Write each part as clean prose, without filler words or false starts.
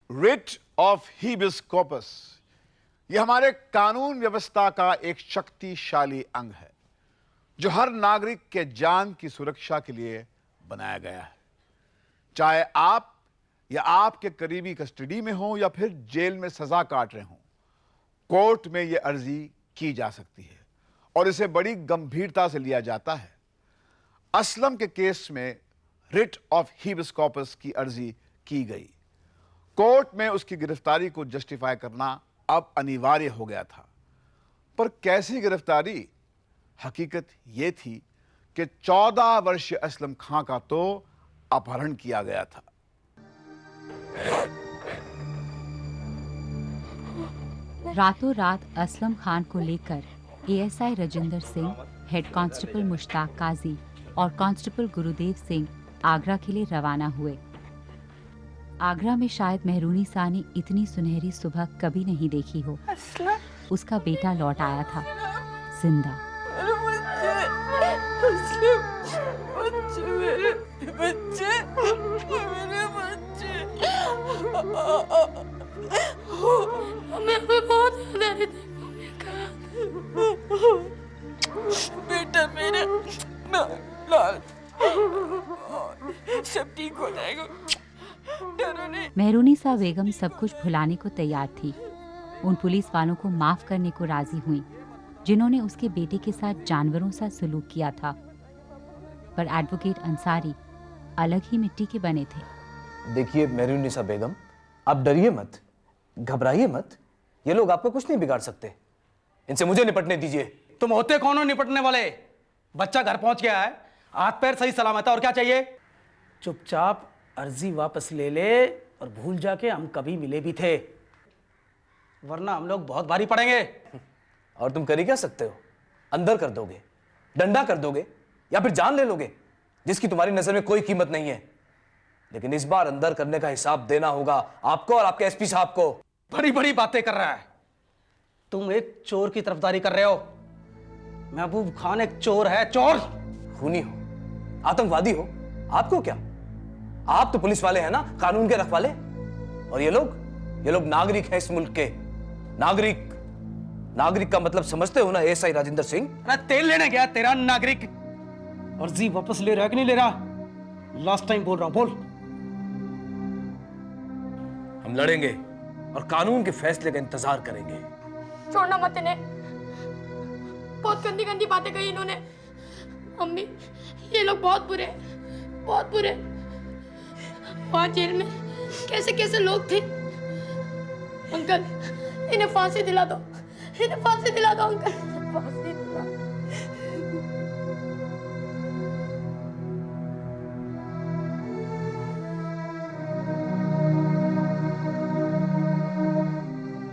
Writ of हीबिस corpus यह हमारे कानून व्यवस्था का एक शक्तिशाली अंग है जो हर नागरिक के जान की सुरक्षा के लिए बनाया गया है। चाहे आप या आपके करीबी कस्टडी में हो या फिर जेल में सजा काट रहे हो, कोर्ट में यह अर्जी की जा सकती है और इसे बड़ी गंभीरता से लिया जाता है। असलम के केस में रिट ऑफ हीबिस कॉर्पस की अर्जी की गई। कोर्ट में उसकी गिरफ्तारी को जस्टिफाई करना अब अनिवार्य हो गया था। पर कैसी गिरफ्तारी? हकीकत यह थी कि 14 वर्षीय असलम खां का तो अपहरण किया गया था। रातों रात असलम खान को लेकर ASI Rajendra Singh, head constable Mushtaq Kazi और कांस्टेबल गुरुदेव सिंह आगरा के लिए रवाना हुए। आगरा में शायद मेहरूनी सा ने इतनी सुनहरी सुबह कभी नहीं देखी हो। उसका बेटा लौट आया था, जिंदा। मेरे बच्चे हमें बहुत याद आ रही थी मम्मी का। बेटा मेरा लाल, सब ठीक हो जाएगा, डरो नहीं। मेहरूनी सा बेगम सब कुछ भुलाने को तैयार थी। उन पुलिस वालों को माफ करने को राजी हुई जिन्होंने उसके बेटे के साथ जानवरों सा सलूक किया था। पर एडवोकेट अंसारी अलग ही मिट्टी के बने थे। देखिए मेहरूनिसा बेगम, आप डरिए मत, घबराइए मत। ये लोग आपका कुछ नहीं बिगाड़ सकते। इनसे मुझे निपटने दीजिए। तुम होते कौन हो निपटने वाले? बच्चा घर पहुंच गया है, हाथ पैर सही सलामत है, और क्या चाहिए? चुपचाप अर्जी वापस ले ले और भूल जाके हम कभी मिले भी थे, वरना हम लोग बहुत भारी पड़ेंगे। और तुम कर ही क्या सकते हो? अंदर कर दोगे, डंडा कर दोगे, या फिर जान ले लोगे, जिसकी तुम्हारी नजर में कोई कीमत नहीं है। लेकिन इस बार अंदर करने का हिसाब देना होगा आपको और आपके एसपी साहब को। बड़ी बड़ी बातें कर रहा है। तुम एक चोर की तरफदारी कर रहे हो। महबूब खान एक चोर है, चोर। खूनी हो, आतंकवादी हो, आपको क्या? आप तो पुलिस वाले हैं ना, कानून के रखवाले। और ये लोग नागरिक हैं इस मुल्क के। नागरिक का मतलब समझते हो ना एएसआई राजेंद्र सिंह? अरे तेल लेने गया तेरा नागरिक। अर्जी वापस ले रहा है कि नहीं ले रहा? लास्ट टाइम बोल रहा हूं, बोल। हम लड़ेंगे और कानून के फैसले का इंतजार करेंगे। छोड़ना मत इन्हें, बहुत गंदी गंदी बातें कही इन्होंने। अम्मी, ये लोग बहुत बुरे, बहुत बुरे। वहां जेल में कैसे कैसे लोग थे। अंकल, इन्हें फांसी दिला दो, इन्हें फांसी दिला दो अंकल, फांसी दिला।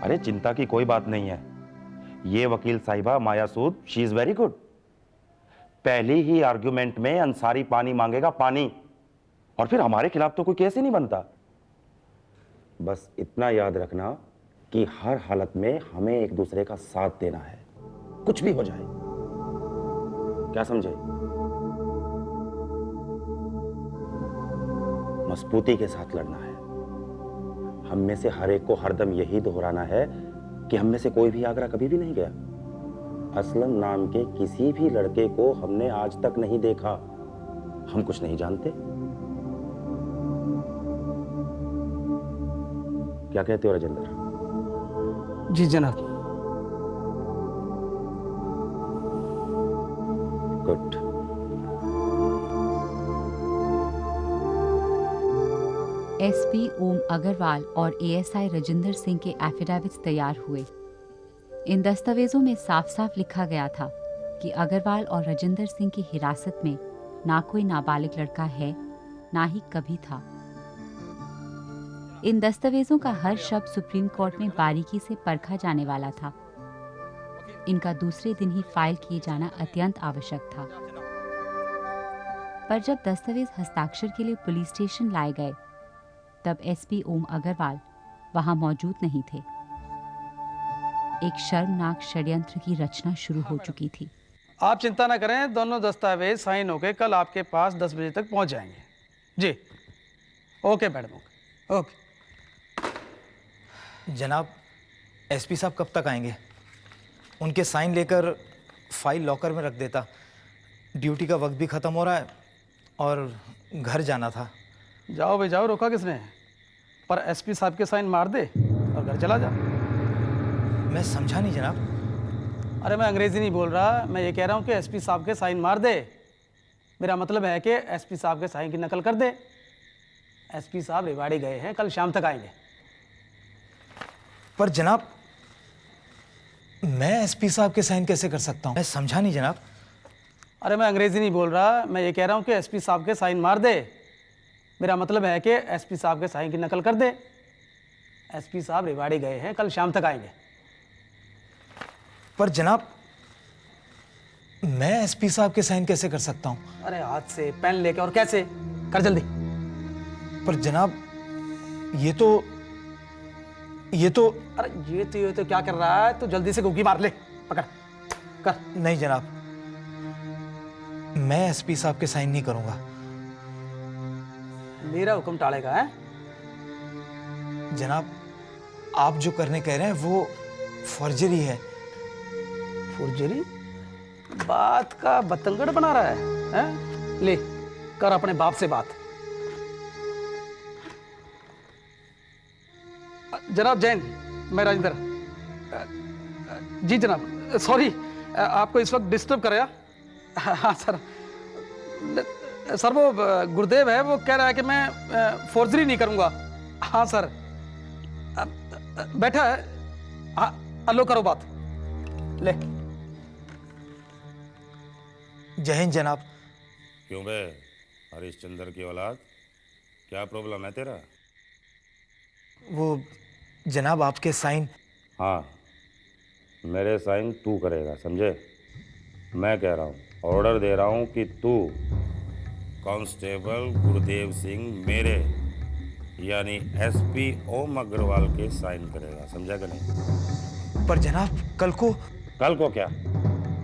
अरे चिंता की कोई बात नहीं है। ये वकील साहिबा माया सूद, शी इज वेरी गुड। पहली ही आर्ग्यूमेंट में अंसारी पानी मांगेगा, पानी, और फिर हमारे खिलाफ तो कोई केस ही नहीं बनता। बस इतना याद रखना कि हर हालत में हमें एक दूसरे का साथ देना है, कुछ भी हो जाए। क्या समझे? मजबूती के साथ लड़ना है। हम में से हर एक को हरदम यही दोहराना है कि हम में से कोई भी आगरा कभी भी नहीं गया। असलम नाम के किसी भी लड़के को हमने आज तक नहीं देखा। हम कुछ नहीं जानते। क्या कहते हो राजेंद्र? जी जनाब। गुड। एसपी ओम अग्रवाल और एएसआई राजेंद्र सिंह के एफिडेविट्स तैयार हुए। इन दस्तावेजों में साफ साफ लिखा गया था कि अग्रवाल और राजेंद्र सिंह की हिरासत में ना कोई नाबालिग लड़का है, ना ही कभी था। इन दस्तावेजों का हर शब्द सुप्रीम कोर्ट में बारीकी से परखा जाने वाला था। इनका दूसरे दिन ही फाइल किए जाना अत्यंत आवश्यक था। पर जब दस्तावेज हस्ताक्षर के लिए पुलिस स्टेशन लाए गए, तब एसपी ओम अग्रवाल वहां मौजूद नहीं थे। एक शर्मनाक षड्यंत्र की रचना शुरू हो चुकी थी। आप चिंता न करें, दोनों दस्तावेज साइन होके कल आपके पास 10 बजे तक पहुंच जाएंगे। जी, ओके मैडम, ओके। जनाब, एसपी साहब कब तक आएंगे? उनके साइन लेकर फाइल लॉकर में रख देता। ड्यूटी का वक्त भी ख़त्म हो रहा है और घर जाना था। जाओ भाई जाओ, रोका किसने? पर एसपी साहब के साइन मार दे और घर चला जा। मैं समझा नहीं जनाब। अरे मैं अंग्रेजी नहीं बोल रहा, मैं ये कह रहा हूँ कि एसपी साहब के साइन मार दे। मेरा मतलब है कि एसपी साहब के साइन की नकल कर दे। एसपी साहब रेवाड़ी गए हैं, कल शाम तक आएंगे। पर जनाब, मैं एसपी साहब के साइन कैसे कर सकता हूँ? मैं समझा नहीं जनाब। अरे मैं अंग्रेजी नहीं बोल रहा, मैं ये कह रहा हूँ कि एसपी साहब के साइन मार दे। मेरा मतलब है कि एसपी साहब के साइन की नकल कर दे। एसपी साहब रेवाड़ी गए हैं, कल शाम तक आएंगे। पर जनाब, मैं एसपी साहब के साइन कैसे कर सकता हूँ? अरे हाथ से पेन लेके, और कैसे? कर जल्दी। पर जनाब, ये तो अरे ये तो क्या कर रहा है? तो जल्दी से गुग्गी मार ले, पकड़ कर। नहीं जनाब, मैं एसपी साहब के साइन नहीं करूंगा। मेरा हुक्म टालेगा है? जनाब, आप जो करने कह रहे हैं वो फर्जरी है। फुर्जरी? बात का बतंगड़ बना रहा है? ले कर अपने बाप से बात। जनाब जैन, मैं राजेंद्र। जी जनाब, सॉरी आपको इस वक्त डिस्टर्ब कराया। हाँ सर, सर वो गुरुदेव है, वो कह रहा है कि मैं फोर्जरी नहीं करूंगा। हाँ सर, बैठा है। हाँ लो करो बात, ले। जय हिंद जनाब। क्यों बे हरिश्चंद्र की औलाद, क्या प्रॉब्लम है तेरा? वो जनाब, आपके साइन। हाँ, मेरे साइन तू करेगा, समझे? मैं कह रहा हूँ, ऑर्डर दे रहा हूँ कि तू कांस्टेबल गुरुदेव सिंह मेरे यानी एसपी ओम अग्रवाल के साइन करेगा, समझा कि नहीं? पर जनाब, कल को क्या?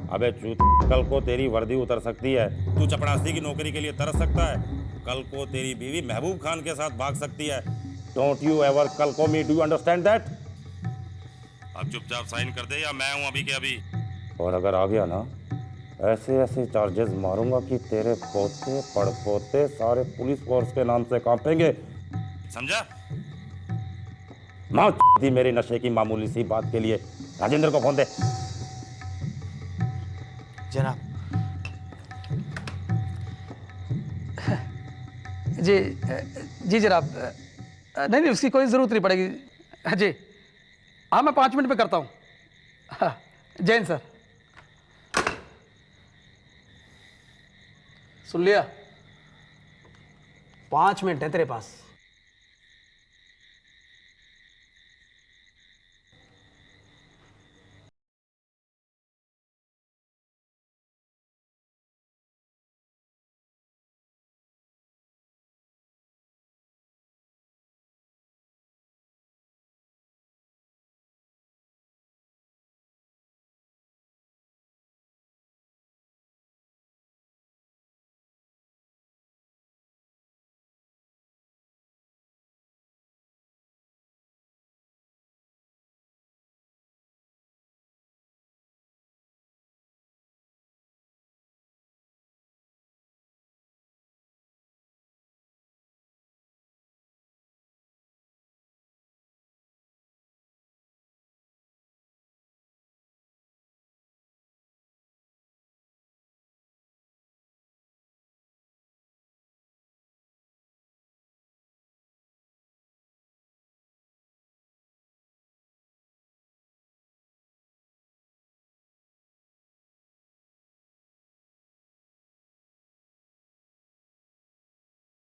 अबे चूत, कल को तेरी वर्दी उतर सकती है, तू चपड़ासी की नौकरी के लिए तरस सकता है, कल को तेरी बीवी महबूब खान के साथ भाग सकती है। डोंट यू एवर कल को मी, डू यू अंडरस्टैंड दैट? अब चुपचाप साइन कर दे या मैं हूं अभी के अभी। और अगर आ गया ना, ऐसे ऐसे चार्जेस मारूंगा कि तेरे पोते पड़पोते सारे पुलिस फोर्स के नाम से कांपेंगे, समझा? माँ दी मेरे नशे की मामूली सी बात के लिए। राजेंद्र को फोन दे। जनाब। जी जनाब, नहीं उसकी कोई ज़रूरत नहीं पड़ेगी जी। हाँ मैं 5 मिनट में करता हूँ। हाँ, जैन सर, सुन लिया? 5 मिनट है तेरे पास।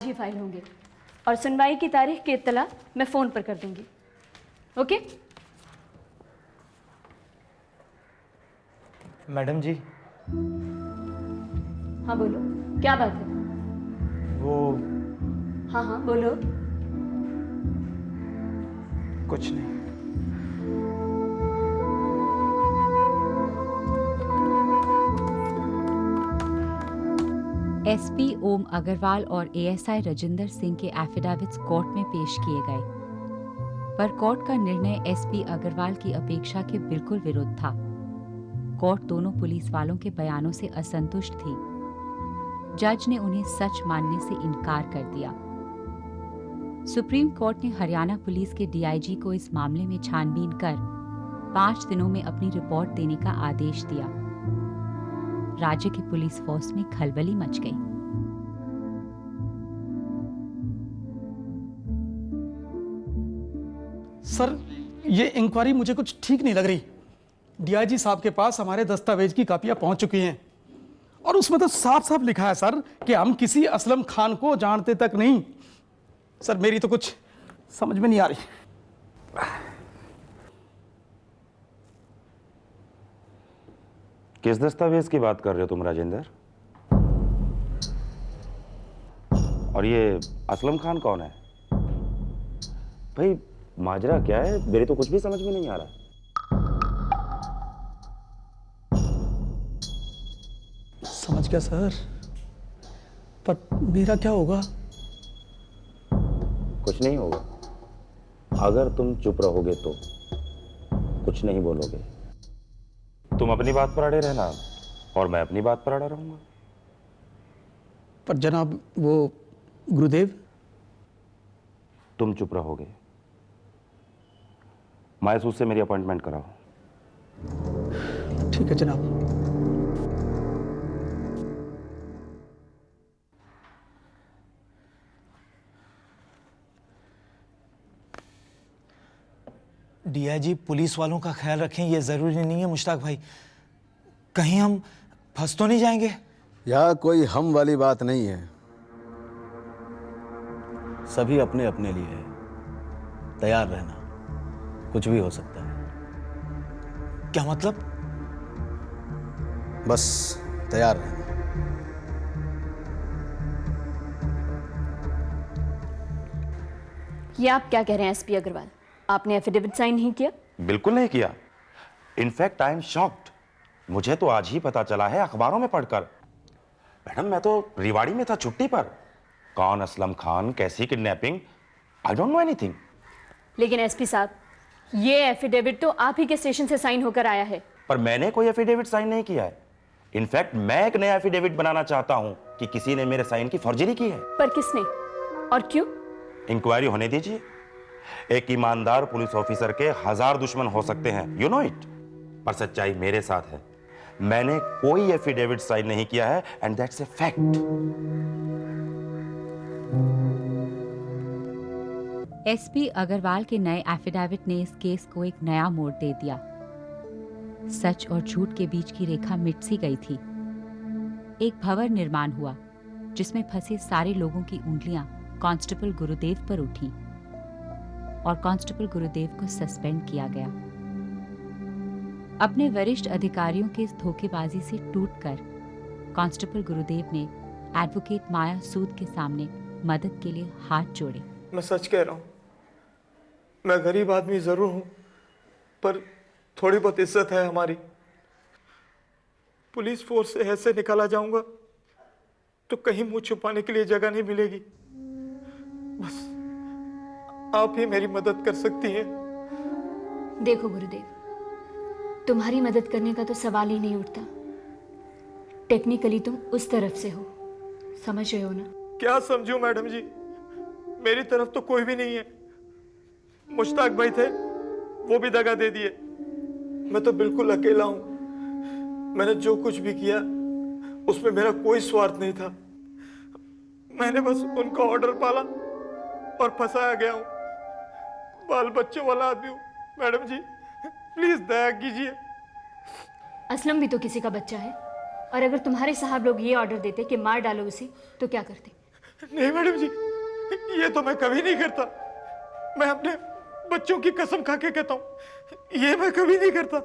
ही फाइल होंगे और सुनवाई की तारीख की इत्तला मैं फ़ोन पर कर दूंगी। ओके? मैडम जी। हाँ बोलो, क्या बात है? वो हाँ हाँ बोलो। कुछ नहीं। एसपी ओम अग्रवाल और एएसआई राजेंद्र सिंह के एफिडेविट्स कोर्ट में पेश किए गए। पर कोर्ट का निर्णय एसपी अग्रवाल की अपेक्षा के बिल्कुल विरुद्ध था। कोर्ट दोनों पुलिस वालों के बयानों से असंतुष्ट थी। जज ने उन्हें सच मानने से इनकार कर दिया। सुप्रीम कोर्ट ने हरियाणा पुलिस के डीआईजी को इस मामले में छानबीन कर 5 दिनों में अपनी रिपोर्ट देने का आदेश दिया। राज्य की पुलिस फोर्स में खलबली मच गई। सर, ये इंक्वायरी मुझे कुछ ठीक नहीं लग रही। डीआईजी साहब के पास हमारे दस्तावेज की कापियां पहुंच चुकी हैं और उसमें तो साफ साफ लिखा है सर कि हम किसी असलम खान को जानते तक नहीं। सर, मेरी तो कुछ समझ में नहीं आ रही। किस दस्तावेज की बात कर रहे हो तुम राजेंद्र? और ये असलम खान कौन है? भाई माजरा क्या है? मेरी तो कुछ भी समझ में नहीं आ रहा। समझ गया सर, पर मेरा क्या होगा? कुछ नहीं होगा। अगर तुम चुप रहोगे तो कुछ नहीं बोलोगे। तुम अपनी बात पर अड़े रहना और मैं अपनी बात पर अड़ा रहूंगा। पर जनाब, वो गुरुदेव। तुम चुप रहोगे। मायसूद से मेरी अपॉइंटमेंट कराओ। ठीक है जनाब। डीआईजी पुलिस वालों का ख्याल रखें, ये ज़रूरी नहीं है मुश्ताक भाई। कहीं हम फंस तो नहीं जाएंगे? यहाँ कोई हम वाली बात नहीं है। सभी अपने अपने लिए है। तैयार रहना, कुछ भी हो सकता है। क्या मतलब? बस तैयार रहना। ये आप क्या कह रहे हैं एसपी अग्रवाल? आपने एफिडेविट साइन नहीं किया? बिल्कुल नहीं किया। In fact I am shocked. मुझे तो आज ही पता चला है अखबारों में पढ़कर। मैडम, मैं तो रिवाड़ी में था छुट्टी पर। कौन असलम खान, कैसी kidnapping, I don't know anything. लेकिन एसपी साहब, ये एफिडेविट तो आप ही के स्टेशन से साइन होकर आया है। पर मैंने कोई एफिडेविट साइन नहीं किया है। इनफैक्ट मैं एक नया एफिडेविट बनाना चाहता हूं कि किसी ने मेरे साइन की फर्जरी की है। पर किसने और क्यों? इंक्वायरी होने दीजिए। एक ईमानदार पुलिस ऑफिसर के 1000 दुश्मन हो सकते हैं, यू नो इट, पर सच्चाई मेरे साथ है। मैंने कोई एफिडेविट साइन नहीं किया है and that's a fact. SP Agarwal के नए एफिडेविट ने इस केस को एक नया मोड़ दे दिया। सच और झूठ के बीच की रेखा मिट सी गई थी। एक भवन निर्माण हुआ जिसमें फंसे सारे लोगों की उंगलियां कांस्टेबल गुरुदेव पर उठी और कांस्टेबल गुरुदेव को सस्पेंड किया गया। अपने वरिष्ठ अधिकारियों के इस धोखेबाजी से टूटकर कांस्टेबल गुरुदेव ने एडवोकेट माया सूद के सामने मदद के लिए हाथ जोड़े। मैं सच कह रहा हूं, मैं गरीब आदमी जरूर हूं, पर थोड़ी बहुत इज्जत है हमारी। पुलिस फोर्स से ऐसे निकाला जाऊंगा तो कहीं मुंह छुपाने के लिए जगह नहीं मिलेगी। बस आप ही मेरी मदद कर सकती हैं। देखो गुरुदेव, तुम्हारी मदद करने का तो सवाल ही नहीं उठता। टेक्निकली तुम उस तरफ से हो, समझ रहे हो ना? क्या समझूं मैडम जी, मेरी तरफ तो कोई भी नहीं है। मुश्ताक भाई थे, वो भी दगा दे दिए। मैं तो बिल्कुल अकेला हूं। मैंने जो कुछ भी किया उसमें मेरा कोई स्वार्थ नहीं था। मैंने बस उनका ऑर्डर पाला और फंसाया गया हूं। बाल बच्चों वाला आदमी हूं। मैडम जी प्लीज दया कीजिए। असलम भी तो किसी का बच्चा है, और अगर तुम्हारे साहब लोग ये ऑर्डर देते कि मार डालो उसे, तो क्या करते? नहीं मैडम जी, ये तो मैं कभी नहीं करता। मैं अपने बच्चों की कसम खा के कहता हूं, ये मैं कभी नहीं करता।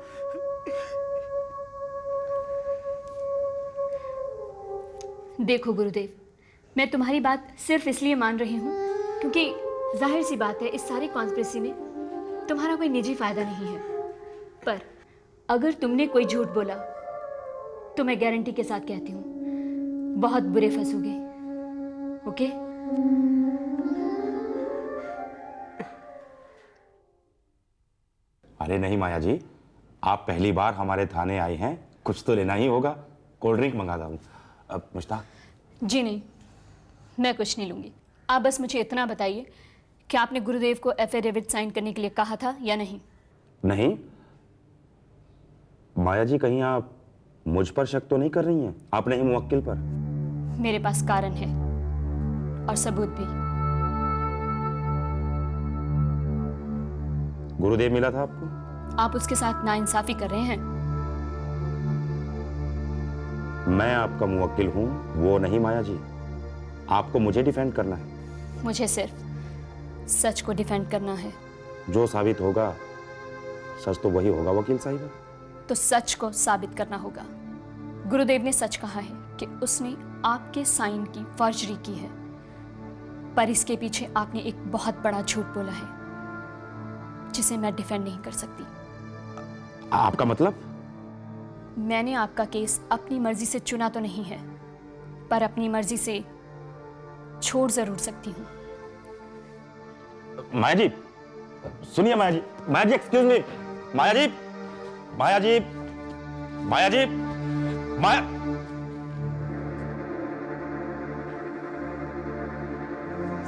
देखो गुरुदेव, मैं तुम्हारी बात सिर्फ इसलिए मान रही हूं क्योंकि जाहिर सी बात है इस सारी कॉन्स्पिरेसी में तुम्हारा कोई निजी फायदा नहीं है। पर अगर तुमने कोई झूठ बोला तो मैं गारंटी के साथ कहती हूं बहुत बुरे फंसोगे। ओके? अरे नहीं माया जी, आप पहली बार हमारे थाने आए हैं, कुछ तो लेना ही होगा। कोल्ड ड्रिंक मंगाता हूँ। अब मुश्ताक। जी नहीं, मैं कुछ नहीं लूँगी। आप बस मुझे इतना बताइए कि आपने गुरुदेव को एफिडेविट साइन करने के लिए कहा था या नहीं? नहीं माया जी, कहीं आप मुझ पर शक तो नहीं कर रही हैं, आपने ही मुवक्किल पर? मेरे पास कारण है और सबूत भी। गुरुदेव मिला था आपको? आप उसके साथ नाइंसाफी कर रहे हैं। मैं आपका मुवक्किल हूं, वो नहीं माया जी। आपको मुझे डिफेंड करना है। मुझे सिर्फ सच को डिफेंड करना है। जो साबित होगा, सच तो वही होगा वकील साहिबा। तो सच को साबित करना होगा। गुरुदेव ने सच कहा है कि उसने आपके साइन की फर्जरी की है, पर इसके पीछे आपने एक बहुत बड़ा झूठ बोला है जिसे मैं डिफेंड नहीं कर सकती। आपका मतलब? मैंने आपका केस अपनी मर्जी से चुना तो नहीं है, पर अपनी मर्जी से छोड़ जरूर सकती हूँ। माया जी सुनिए, माया जी, माया जी एक्सक्यूज मी, माया जी, माया जी, माया जी, माया।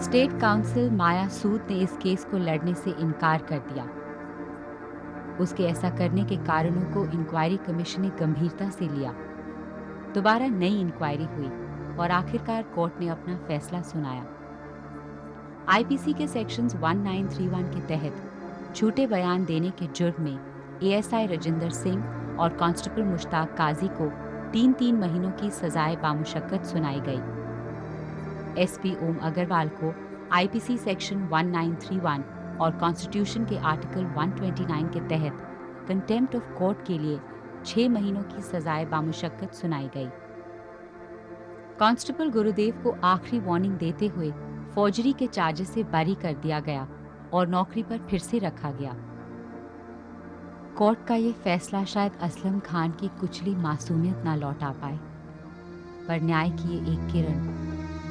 स्टेट काउंसिल माया सूद ने इस केस को लड़ने से इनकार कर दिया। उसके ऐसा करने के कारणों को इंक्वायरी कमीशन ने गंभीरता से लिया। दोबारा नई इंक्वायरी हुई और आखिरकार कोर्ट ने अपना फैसला सुनाया। आईपीसी के सेक्शंस 1931 के तहत झूठे बयान देने के जुर्म में एएसआई रजिंदर सिंह और कांस्टेबल मुश्ताक काजी को 3-3 महीनों की सजाए बामुशक्कत सुनाई गई। एसपी ओम अग्रवाल को आईपीसी सेक्शन 1931 और कॉन्स्टिट्यूशन के आर्टिकल 129 के तहत कंटेम्प्ट ऑफ कोर्ट के लिए 6 महीनों की सजाए बामुशक्कत सुनाई गई। कांस्टेबल गुरुदेव को आखिरी वार्निंग देते हुए फौजरी के चार्जेस से बरी कर दिया गया और नौकरी पर फिर से रखा गया। कोर्ट का ये फैसला शायद असलम खान की कुचली मासूमियत ना लौटा पाए, पर न्याय की ये एक किरण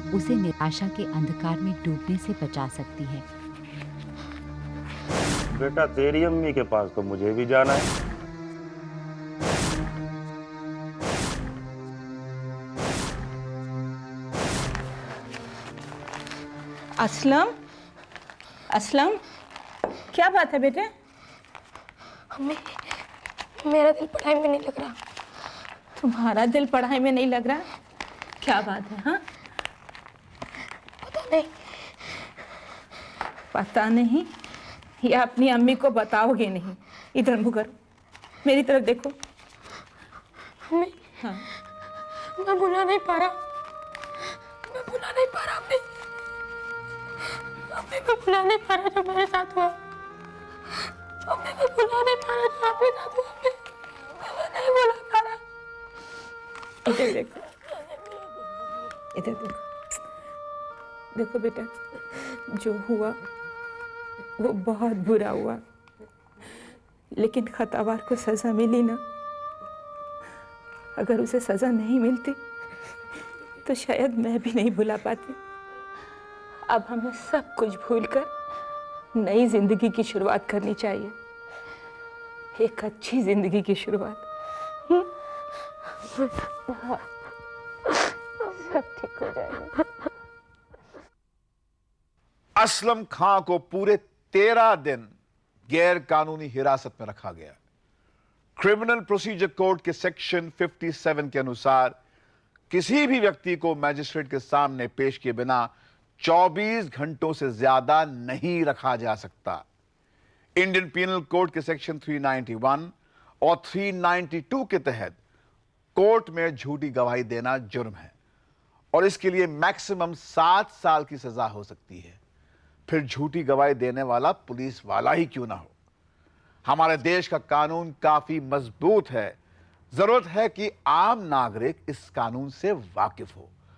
उसे निराशा के अंधकार में डूबने से बचा सकती है। बेटा तेरी अम्मी के पास तो मुझे भी जाना है। असलम, असलम, क्या बात है बेटे? अम्मी, मेरा दिल पढ़ाई में नहीं लग रहा। तुम्हारा दिल पढ़ाई में नहीं लग रहा? क्या बात है? हाँ, पता नहीं। पता नहीं या अपनी अम्मी को बताओगे नहीं? इधर मुँह करो, मेरी तरफ देखो। अम्मी, हाँ, मैं भुला नहीं पा रहा। मैं भुला नहीं पा रहा अम्मी। अम्मी, मैं भुला नहीं पा रहा जो मेरे साथ हुआ। अम्मी, मैं भुला नहीं पा रहा जो आपके साथ हुआ। अम्मी, मैं नहीं भुला पा रहा। इधर देखो, इधर देखो। देखो बेटा, जो हुआ वो बहुत बुरा हुआ, लेकिन खतावार को सजा मिली ना। अगर उसे सजा नहीं मिलती तो शायद मैं भी नहीं भुला पाती। अब हमें सब कुछ भूलकर नई जिंदगी की शुरुआत करनी चाहिए, एक अच्छी जिंदगी की शुरुआत। सब ठीक हो जाएगा। असलम खां को पूरे 13 दिन गैर कानूनी हिरासत में रखा गया। क्रिमिनल प्रोसीजर कोड के सेक्शन 57 के अनुसार किसी भी व्यक्ति को मैजिस्ट्रेट के सामने पेश किए बिना 24 घंटों से ज्यादा नहीं रखा जा सकता। इंडियन पीनल कोड के सेक्शन 391 और 392 के तहत कोर्ट में झूठी गवाही देना जुर्म है और इसके लिए मैक्सिमम 7 साल की सजा हो सकती है। फिर झूठी गवाही देने वाला पुलिस वाला ही क्यों ना हो। हमारे देश का कानून काफी मजबूत है। जरूरत है कि आम नागरिक इस कानून से वाकिफ हो।